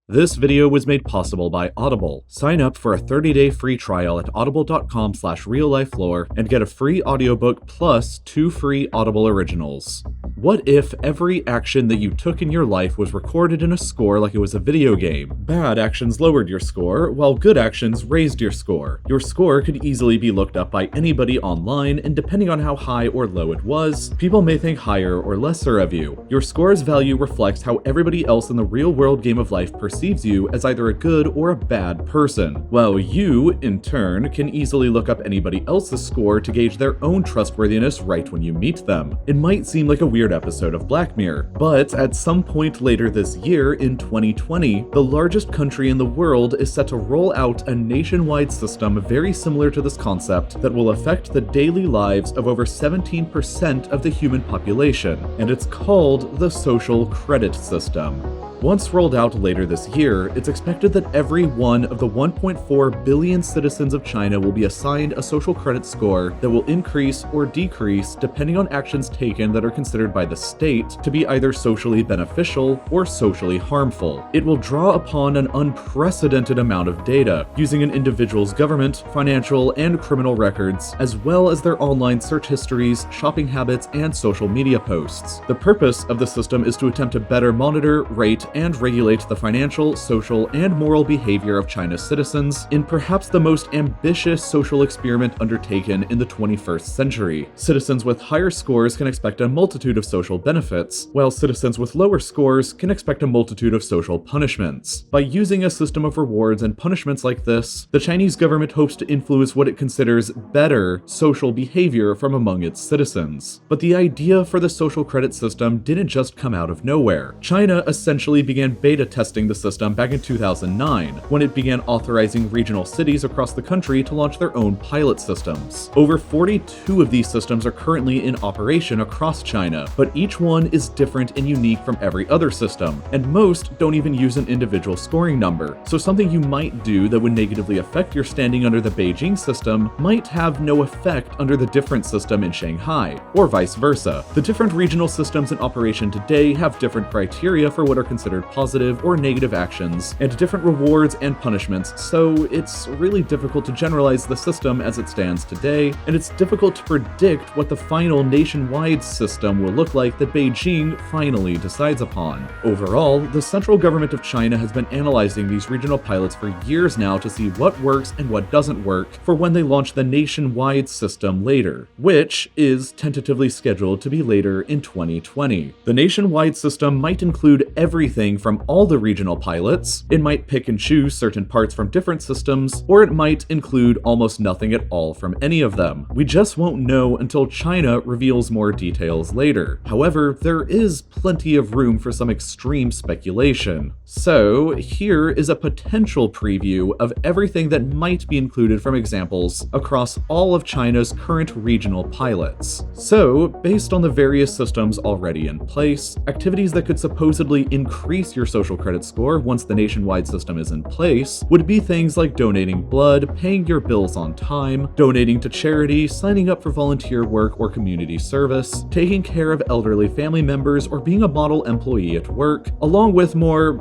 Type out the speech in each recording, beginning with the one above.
This video was made possible by Audible. Sign up for a 30-day free trial at audible.com/reallifelore and get a free audiobook plus 2 free Audible originals. What if every action that you took in your life was recorded in a score like it was a video game? Bad actions lowered your score, while good actions raised your score. Your score could easily be looked up by anybody online, and depending on how high or low it was, people may think higher or lesser of you. Your score's value reflects how everybody else in the real-world game of life perceives you as either a good or a bad person, while you, in turn, can easily look up anybody else's score to gauge their own trustworthiness right when you meet them. It might seem like a weird episode of Black Mirror, but at some point later this year, in 2020, the largest country in the world is set to roll out a nationwide system very similar to this concept that will affect the daily lives of over 17% of the human population, and it's called the social credit system. Once rolled out later this year, it's expected that every one of the 1.4 billion citizens of China will be assigned a social credit score that will increase or decrease depending on actions taken that are considered by the state to be either socially beneficial or socially harmful. It will draw upon an unprecedented amount of data, using an individual's government, financial, and criminal records, as well as their online search histories, shopping habits, and social media posts. The purpose of the system is to attempt to better monitor, rate, and regulate the financial, social, and moral behavior of China's citizens in perhaps the most ambitious social experiment undertaken in the 21st century. Citizens with higher scores can expect a multitude of social benefits, while citizens with lower scores can expect a multitude of social punishments. By using a system of rewards and punishments like this, the Chinese government hopes to influence what it considers better social behavior from among its citizens. But the idea for the social credit system didn't just come out of nowhere. China essentially began beta testing the system back in 2009, when it began authorizing regional cities across the country to launch their own pilot systems. Over 42 of these systems are currently in operation across China, but each one is different and unique from every other system, and most don't even use an individual scoring number. So something you might do that would negatively affect your standing under the Beijing system might have no effect under the different system in Shanghai, or vice versa. The different regional systems in operation today have different criteria for what are considered positive or negative actions, and different rewards and punishments, so it's really difficult to generalize the system as it stands today, and it's difficult to predict what the final nationwide system will look like that Beijing finally decides upon. Overall, the central government of China has been analyzing these regional pilots for years now to see what works and what doesn't work for when they launch the nationwide system later, which is tentatively scheduled to be later in 2020. The nationwide system might include everything from all the regional pilots, it might pick and choose certain parts from different systems, or it might include almost nothing at all from any of them. We just won't know until China reveals more details later. However, there is plenty of room for some extreme speculation. So, here is a potential preview of everything that might be included from examples across all of China's current regional pilots. So, based on the various systems already in place, activities that could supposedly increase your social credit score once the nationwide system is in place would be things like donating blood, paying your bills on time, donating to charity, signing up for volunteer work or community service, taking care of elderly family members, or being a model employee at work, along with more,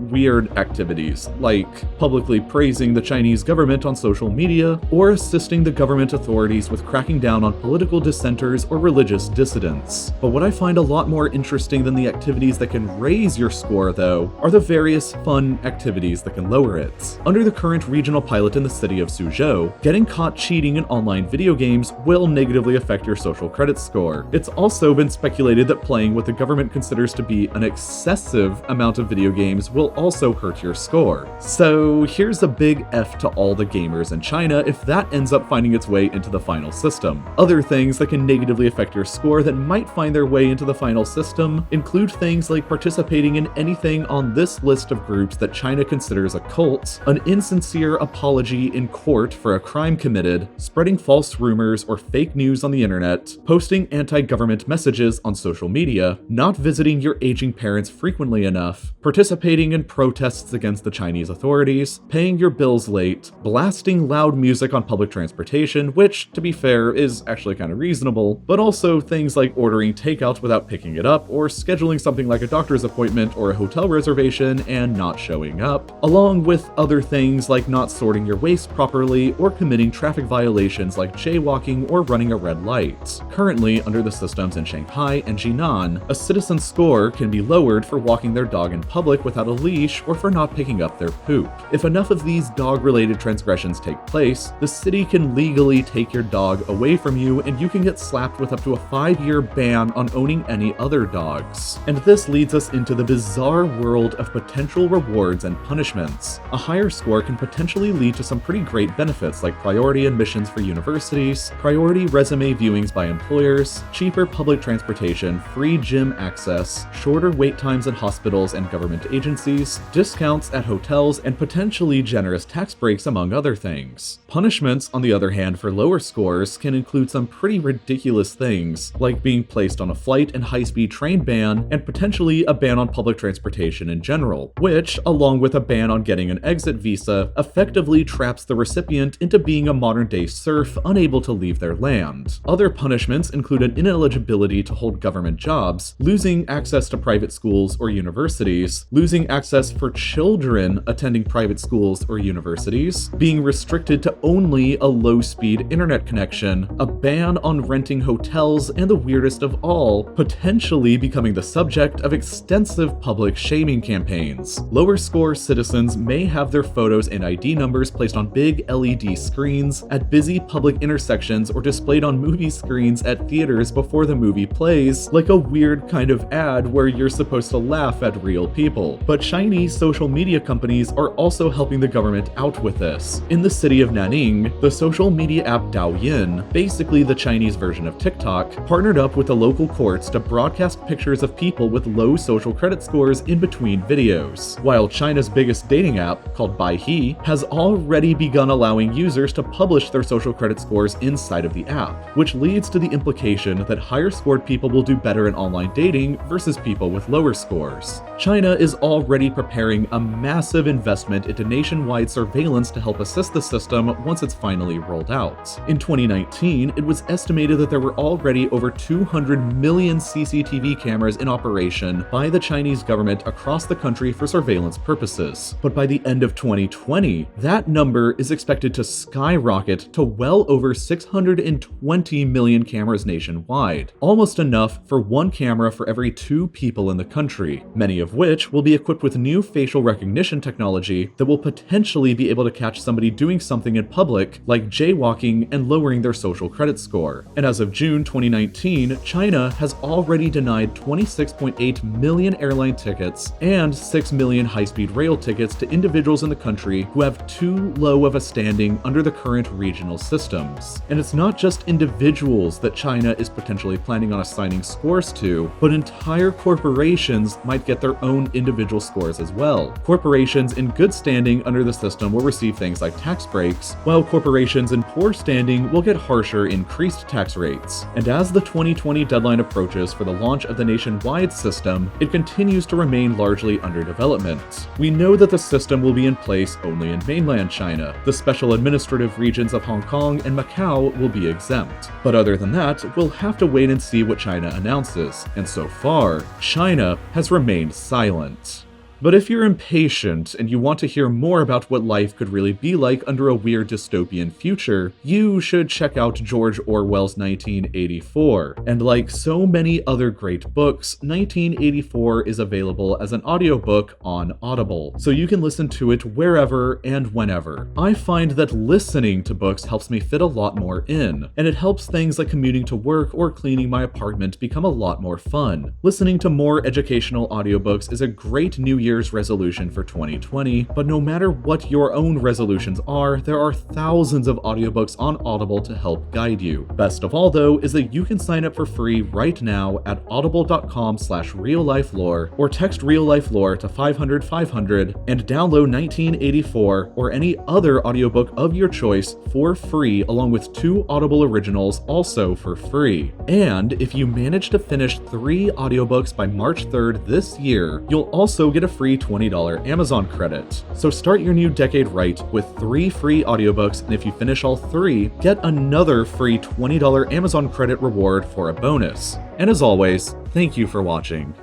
weird activities, like publicly praising the Chinese government on social media, or assisting the government authorities with cracking down on political dissenters or religious dissidents. But what I find a lot more interesting than the activities that can raise your score, though, are the various fun activities that can lower it. Under the current regional pilot in the city of Suzhou, getting caught cheating in online video games will negatively affect your social credit score. It's also been speculated that playing what the government considers to be an excessive amount of video games will also hurt your score. So here's a big F to all the gamers in China if that ends up finding its way into the final system. Other things that can negatively affect your score that might find their way into the final system include things like participating in anything on this list of groups that China considers a cult, an insincere apology in court for a crime committed, spreading false rumors or fake news on the internet, posting anti-government messages on social media, not visiting your aging parents frequently enough, participating in protests against the Chinese authorities, paying your bills late, blasting loud music on public transportation, which, to be fair, is actually kind of reasonable, but also things like ordering takeout without picking it up, or scheduling something like a doctor's appointment appointment or a hotel reservation and not showing up, along with other things like not sorting your waste properly or committing traffic violations like jaywalking or running a red light. Currently, under the systems in Shanghai and Jinan, a citizen's score can be lowered for walking their dog in public without a leash or for not picking up their poop. If enough of these dog-related transgressions take place, the city can legally take your dog away from you and you can get slapped with up to a 5-year ban on owning any other dogs. And this leads us into the bizarre world of potential rewards and punishments. A higher score can potentially lead to some pretty great benefits like priority admissions for universities, priority resume viewings by employers, cheaper public transportation, free gym access, shorter wait times at hospitals and government agencies, discounts at hotels, and potentially generous tax breaks among other things. Punishments, on the other hand, for lower scores can include some pretty ridiculous things, like being placed on a flight and high-speed train ban, and potentially a ban on public transportation in general, which, along with a ban on getting an exit visa, effectively traps the recipient into being a modern-day serf unable to leave their land. Other punishments include an ineligibility to hold government jobs, losing access to private schools or universities, losing access for children attending private schools or universities, being restricted to only a low-speed internet connection, a ban on renting hotels, and the weirdest of all, potentially becoming the subject of extensive public shaming campaigns. Lower score citizens may have their photos and ID numbers placed on big LED screens at busy public intersections or displayed on movie screens at theaters before the movie plays, like a weird kind of ad where you're supposed to laugh at real people. But Chinese social media companies are also helping the government out with this. In the city of Nanning, the social media app Douyin, basically the Chinese version of TikTok, partnered up with the local courts to broadcast pictures of people with low social credit scores in between videos. While China's biggest dating app, called Baihe, has already begun allowing users to publish their social credit scores inside of the app, which leads to the implication that higher scored people will do better in online dating versus people with lower scores. China is already preparing a massive investment into nationwide surveillance to help assist the system once it's finally rolled out. In 2019, it was estimated that there were already over 200 million CCTV cameras in operation by the Chinese government across the country for surveillance purposes. But by the end of 2020, that number is expected to skyrocket to well over 620 million cameras nationwide, almost enough for one camera for every 2 people in the country, many of which will be equipped with new facial recognition technology that will potentially be able to catch somebody doing something in public, like jaywalking and lowering their social credit score. And as of June 2019, China has already denied 26.8 million airline tickets and 6 million high-speed rail tickets to individuals in the country who have too low of a standing under the current regional systems. And it's not just individuals that China is potentially planning on assigning scores to, but entire corporations might get their own individual scores as well. Corporations in good standing under the system will receive things like tax breaks, while corporations in poor standing will get harsher, increased tax rates. And as the 2020 deadline approaches for the launch of the nationwide system, it continues to remain largely under development. We know that the system will be in place only in mainland China. The special administrative regions of Hong Kong and Macau will be exempt. But other than that, we'll have to wait and see what China announces. And so far, China has remained silent. But if you're impatient and you want to hear more about what life could really be like under a weird dystopian future, you should check out George Orwell's 1984. And like so many other great books, 1984 is available as an audiobook on Audible, so you can listen to it wherever and whenever. I find that listening to books helps me fit a lot more in, and it helps things like commuting to work or cleaning my apartment become a lot more fun. Listening to more educational audiobooks is a great New Year's resolution for 2020, but no matter what your own resolutions are, there are thousands of audiobooks on Audible to help guide you. Best of all though is that you can sign up for free right now at audible.com/reallifelore or text reallifelore to 500-500 and download 1984 or any other audiobook of your choice for free, along with 2 Audible originals also for free. And if you manage to finish 3 audiobooks by March 3rd this year, you'll also get a free $20 Amazon credit. So start your new decade right with 3 free audiobooks, and if you finish all 3, get another free $20 Amazon credit reward for a bonus. And as always, thank you for watching.